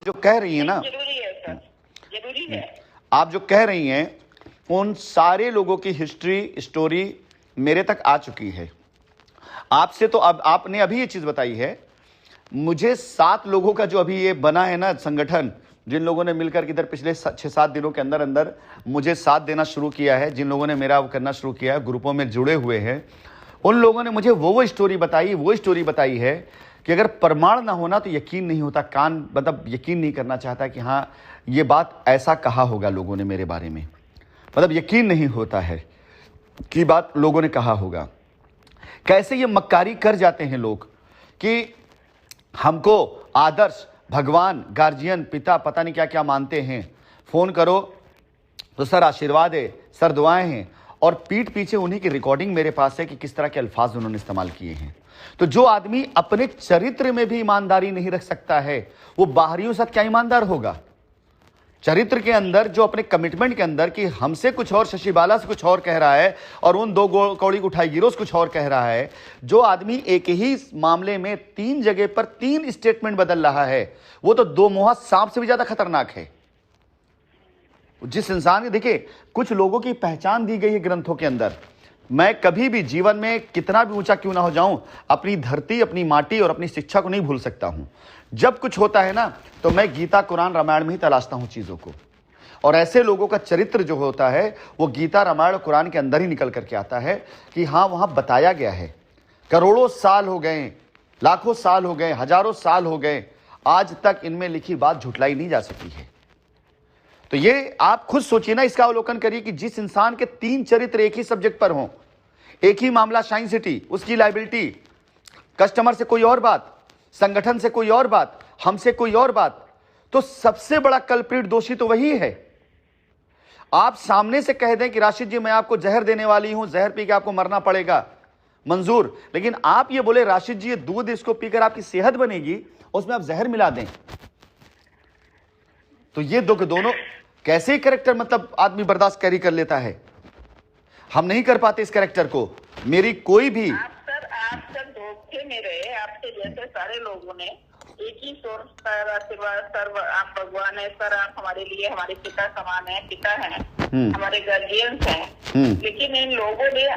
जो कह रही है ना, जरूरी है सर, जरूरी है। आप जो कह रही हैं उन सारे लोगों की हिस्ट्री स्टोरी मेरे तक आ चुकी है। आपसे तो अब आपने अभी ये चीज बताई है। मुझे 7 लोगों का जो अभी ये बना है ना संगठन, जिन लोगों ने मिलकर इधर पिछले 6-7 दिनों के अंदर अंदर मुझे साथ देना शुरू किया है, जिन लोगों ने मेरा वो करना शुरू किया है, ग्रुपों में जुड़े हुए हैं, उन लोगों ने मुझे वो स्टोरी बताई है कि अगर प्रमाण ना होना तो यकीन नहीं होता, कान मतलब यकीन नहीं करना चाहता कि हाँ ये बात ऐसा कहा होगा लोगों ने मेरे बारे में, मतलब यकीन नहीं होता है कि बात लोगों ने कहा होगा। कैसे ये मक्कारी कर जाते हैं लोग कि हमको आदर्श, भगवान, गार्जियन, पिता, पता नहीं क्या क्या मानते हैं, फोन करो तो सर आशीर्वाद है, सर दुआएं हैं, और पीठ पीछे उन्हीं की रिकॉर्डिंग मेरे पास है कि किस तरह के अल्फाज उन्होंने इस्तेमाल किए हैं। तो जो आदमी अपने चरित्र में भी ईमानदारी नहीं रख सकता है, वो बाहरियों साथ क्या ईमानदार होगा? चरित्र के अंदर जो अपने कमिटमेंट के अंदर कि हमसे कुछ और, शशि बाला से कुछ और कह रहा है और उन 2 कौड़ी उठाई गिरोह कुछ और कह रहा है, जो आदमी एक ही मामले में 3 जगह पर 3 स्टेटमेंट बदल रहा है, वो तो 2 मुहा सांप से भी ज्यादा खतरनाक है। जिस इंसान के, देखिए कुछ लोगों की पहचान दी गई है ग्रंथों के अंदर। मैं कभी भी जीवन में कितना भी ऊंचा क्यों ना हो जाऊं, अपनी धरती, अपनी माटी और अपनी शिक्षा को नहीं भूल सकता हूं। जब कुछ होता है ना तो मैं गीता, कुरान, रामायण में ही तलाशता हूं चीजों को, और ऐसे लोगों का चरित्र जो होता है वो गीता, रामायण और कुरान के अंदर ही निकल करके आता है कि हाँ वहां बताया गया है। करोड़ों साल हो गए, लाखों साल हो गए, हजारों साल हो गए, आज तक इनमें लिखी बात झुटलाई नहीं जा सकी है। तो ये आप खुद सोचिए ना, इसका अवलोकन करिए कि जिस इंसान के 3 चरित्र एक ही सब्जेक्ट पर हों, एक ही मामला शाइन सिटी, उसकी लायबिलिटी, कस्टमर से कोई और बात, संगठन से कोई और बात, हमसे कोई और बात, तो सबसे बड़ा कल्प्रिट दोषी तो वही है। आप सामने से कह दें कि राशिद जी मैं आपको जहर देने वाली हूं, जहर पी के आपको मरना पड़ेगा, मंजूर, लेकिन आप ये बोले राशिद जी ये दूध इसको पीकर आपकी सेहत बनेगी, उसमें आप जहर मिला दें, तो ये दोनों कैसे कैरेक्टर मतलब आदमी बर्दाश्त कैरी कर लेता है? हम नहीं कर पाते इस कैरेक्टर को। मेरी कोई भी आप सर धोखे में रहे, आपसे जैसे सारे लोगों ने एक ही सोर्स सर आशीर्वाद, सर आप भगवान है, सर आप हमारे लिए हमारे पिता समान है, पिता हैं, हमारे गार्जियंस हैं, लेकिन इन लोगों ने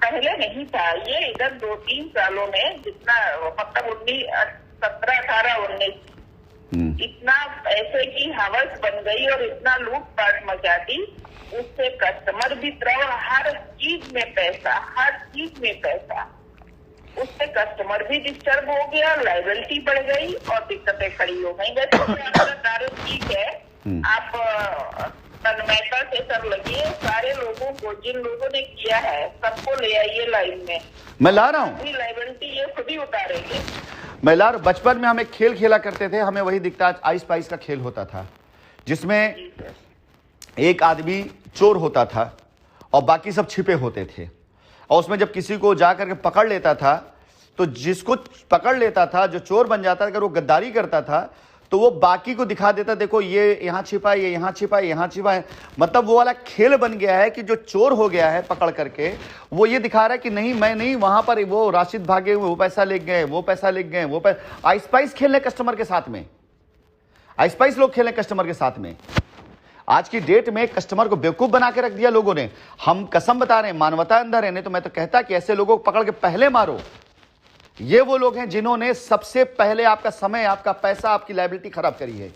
पहले नहीं था। ये इधर 2-3 सालों में जितना मतलब 17, 18, 19 इतना पैसे की हवस बन गई और इतना लूटपाट मचा दी, उससे कस्टमर भी और हर चीज में पैसा, हर चीज में पैसा, उससे कस्टमर भी डिस्टर्ब हो गया, लायबिलिटी बढ़ गई और दिक्कतें खड़ी हो गई। वैसे आपका कार्य ठीक है, आप तन्मयता से सर लगिए, सारे लोगों को जिन लोगों ने किया है सबको ले आइए लाइन में, मैं ला रहा हूँ, लायबिलिटी ये खुद ही उतारेंगे। मैं ला रहा हूँ। बचपन में हम एक खेल खेला करते थे, हमें वही दिखता, आइस पाइस का खेल होता था, जिसमें एक आदमी चोर होता था और बाकी सब छिपे होते थे, और उसमें जब किसी को जाकर के पकड़ लेता था तो जिसको पकड़ लेता था, जो चोर बन जाता था, अगर वो गद्दारी करता था तो वो बाकी को दिखा देता, देखो ये यहाँ छिपा है, ये यहाँ छिपा है, यहाँ छिपा है। मतलब वो वाला खेल बन गया है कि जो चोर हो गया है पकड़ करके, वो ये दिखा रहा है कि नहीं मैं नहीं, वहां पर वो राशिद भागे हुए, वो पैसा ले गए, वो पैसा ले गए, वो पैसा। आइस पाइस खेल रहे कस्टमर के साथ में, आइस पाइस लोग खेल रहे कस्टमर के साथ में। आज की डेट में कस्टमर को बेवकूफ बना के रख दिया लोगों ने। हम कसम बता रहे हैं, मानवता अंदर है, नहीं तो मैं तो कहता कि ऐसे लोगों को पकड़ के पहले मारो। ये वो लोग हैं जिन्होंने सबसे पहले आपका समय, आपका पैसा, आपकी लायबिलिटी खराब करी है।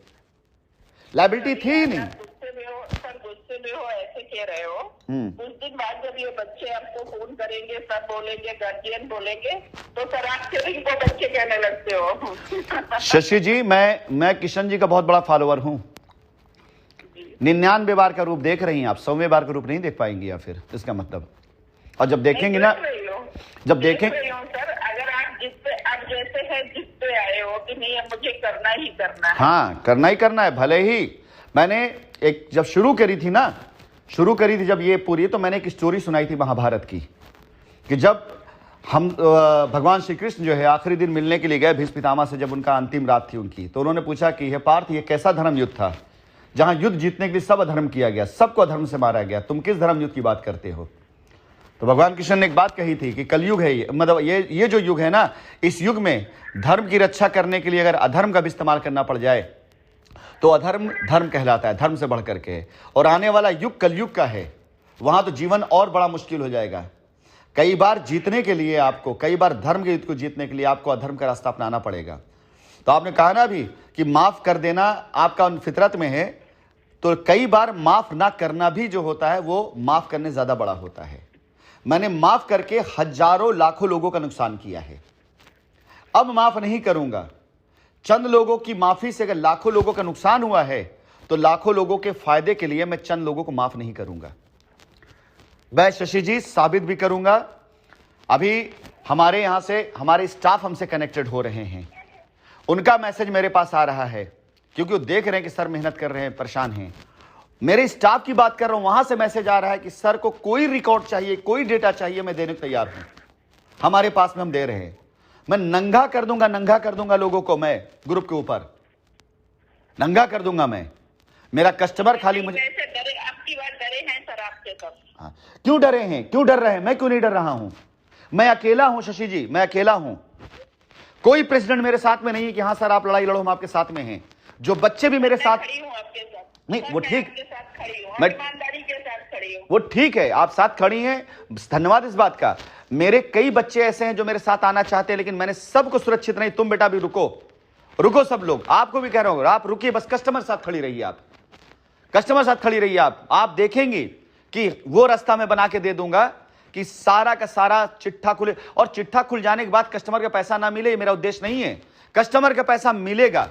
लायबिलिटी थी ही नहीं। गुस्से में हो ऐसे कह रहे हो, कुछ दिन बाद जब ये बच्चे आपको फोन करेंगे, सब बोलेंगे, गार्जियन बोलेंगे, तो सर आप क्यों इनको बच्चे कहने लगते हो? शशि जी मैं किशन जी का बहुत बड़ा फॉलोअर हूं। 99 बार का रूप देख रही हैं आप, 100वें बार का रूप नहीं देख पाएंगी या फिर इसका मतलब। और जब देखेंगे ना, जब देखें सर, अगर आप जैसे है जिस पे आए हो कि नहीं अब मुझे करना ही करना है, हाँ करना ही करना है। भले ही मैंने एक जब शुरू करी थी जब ये पूरी, तो मैंने एक स्टोरी सुनाई थी महाभारत की, कि जब हम भगवान श्री कृष्ण जो है आखिरी दिन मिलने के लिए गए भीष्म पितामह से, जब उनका अंतिम रात थी उनकी, तो उन्होंने पूछा कि हे पार्थ ये कैसा धर्म युद्ध था जहां युद्ध जीतने के लिए सब अधर्म किया गया, सबको अधर्म से मारा गया, तुम किस धर्म युद्ध की बात करते हो? तो भगवान कृष्ण ने एक बात कही थी कि कलयुग है ये, मतलब ये जो युग है ना, इस युग में धर्म की रक्षा करने के लिए अगर अधर्म का भी इस्तेमाल करना पड़ जाए तो अधर्म धर्म कहलाता है, धर्म से बढ़ करके है। और आने वाला युग कलयुग का है, वहां तो जीवन और बड़ा मुश्किल हो जाएगा। कई बार जीतने के लिए आपको, कई बार धर्म के युद्ध को जीतने के लिए आपको अधर्म का रास्ता अपनाना पड़ेगा। तो आपने कहा ना अभी कि माफ कर देना आपका फितरत में है, तो कई बार माफ ना करना भी जो होता है वो माफ करने ज्यादा बड़ा होता है। मैंने माफ करके हजारों लाखों लोगों का नुकसान किया है, अब माफ नहीं करूंगा। चंद लोगों की माफी से अगर लाखों लोगों का नुकसान हुआ है, तो लाखों लोगों के फायदे के लिए मैं चंद लोगों को माफ नहीं करूंगा। मैं शशि जी साबित भी करूंगा। अभी हमारे यहां से हमारे स्टाफ हमसे कनेक्टेड हो रहे हैं, उनका मैसेज मेरे पास आ रहा है, क्योंकि वो देख रहे हैं कि सर मेहनत कर रहे हैं, परेशान हैं। मेरे स्टाफ की बात कर रहा हूं, वहां से मैसेज आ रहा है कि सर को कोई रिकॉर्ड चाहिए, कोई डेटा चाहिए, मैं देने को तैयार हूं, हमारे पास में हम दे रहे हैं। मैं नंगा कर दूंगा लोगों को, मैं ग्रुप के ऊपर नंगा कर दूंगा। मैं मेरा कस्टमर खाली मुझे आपकी बात डरे हैं सर आपके सब। हाँ, क्यों डरे हैं, क्यों डर रहे हैं? मैं क्यों नहीं डर रहा हूं? मैं अकेला हूं शशि जी, मैं अकेला हूं। कोई प्रेसिडेंट मेरे साथ में नहीं है कि हाँ सर आप लड़ाई लड़ो, हम आपके साथ में हैं। जो बच्चे भी मेरे साथ खड़ी हूं आपके साथ, नहीं, वो ठीक, मैं ईमानदारी के साथ खड़ी हूं। वो ठीक है, आप साथ खड़ी हैं, धन्यवाद इस बात का। मेरे कई बच्चे ऐसे हैं जो मेरे साथ आना चाहते हैं, लेकिन मैंने सबको सुरक्षित नहीं, तुम बेटा भी रुको सब लोग, आपको भी कह रहा हूं, आप रुकिए, बस कस्टमर साथ खड़ी रहिए, आप कस्टमर साथ खड़ी रहिए। आप देखेंगे कि वो रास्ता मैं बना के दे दूंगा कि सारा का सारा चिट्ठा खुले, और चिट्ठा खुल जाने के बाद कस्टमर का पैसा ना मिले, ये मेरा उद्देश्य नहीं है। कस्टमर का पैसा मिलेगा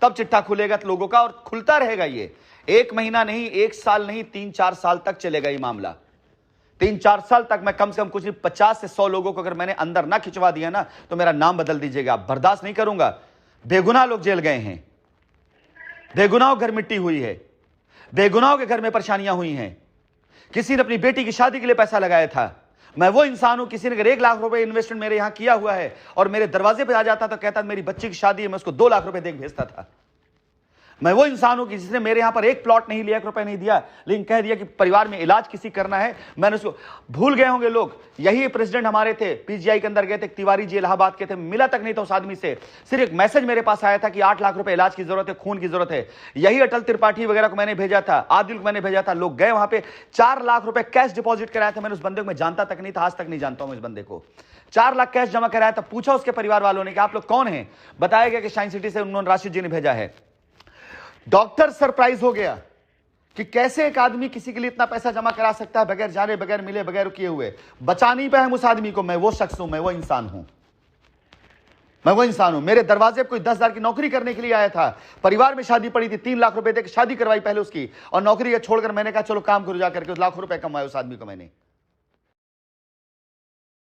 तब चिट्ठा खुलेगा लोगों का, और खुलता रहेगा। ये 1 महीना नहीं, 1 साल नहीं, 3-4 साल तक चलेगा ये मामला। 3-4 साल तक मैं कम से कम कुछ नहीं, 50 से 100 लोगों को अगर मैंने अंदर ना खिंचवा दिया ना, तो मेरा नाम बदल दीजिएगा। बर्दाश्त नहीं करूंगा। बेगुनाह लोग जेल गए हैं, बेगुनाह घर मिट्टी हुई है, बेगुनाहों के घर में परेशानियां हुई हैं। किसी ने अपनी बेटी की शादी के लिए पैसा लगाया था। मैं वो इंसान हूं, किसी ने अगर 1 लाख रुपए इन्वेस्टमेंट मेरे यहां किया हुआ है और मेरे दरवाजे पे आ जाता तो कहता मेरी बच्ची की शादी है, मैं उसको 2 लाख रुपए दे के भेजता था। मैं वो इंसान हूं कि जिसने मेरे यहां पर 1 प्लॉट नहीं लिया, 1 रुपए नहीं दिया, लेकिन कह दिया कि परिवार में इलाज किसी करना है, मैंने उसको। भूल गए होंगे लोग, यही प्रेसिडेंट हमारे थे, पीजीआई के अंदर गए थे, तिवारी जी इलाहाबाद के थे, मिला तक नहीं था उस आदमी से। सिर्फ एक मैसेज मेरे पास आया था कि 8 लाख रुपए इलाज की जरूरत है, खून की जरूरत है। यही अटल त्रिपाठी वगैरह को मैंने भेजा था, आदिल को मैंने भेजा था। लोग गए वहां पे, 4 लाख रुपए कैश डिपॉजिट कराया था। मैंने उस बंदे को मैं जानता तक नहीं था, आज तक नहीं जानता हूं इस बंदे को। 4 लाख कैश जमा कराया था। पूछा उसके परिवार वालों ने कि आप लोग कौन हैं, बताया गया कि शाइन सिटी से उन्होंने राशिद जी ने भेजा है। डॉक्टर सरप्राइज हो गया कि कैसे एक आदमी किसी के लिए इतना पैसा जमा करा सकता है बगैर जाने, बगैर मिले, बगैर किए हुए। बचा नहीं पाए हम उस आदमी को। मैं वो शख्स हूं, मैं वो इंसान हूं, मैं वो इंसान हूं। मेरे दरवाजे पर कोई 10,000 की नौकरी करने के लिए आया था, परिवार में शादी पड़ी थी, 3 लाख रुपए देकर शादी करवाई पहले उसकी, और नौकरी छोड़कर मैंने कहा चलो काम करो जाकर के, लाखों रुपए कमाए उस आदमी को मैंने।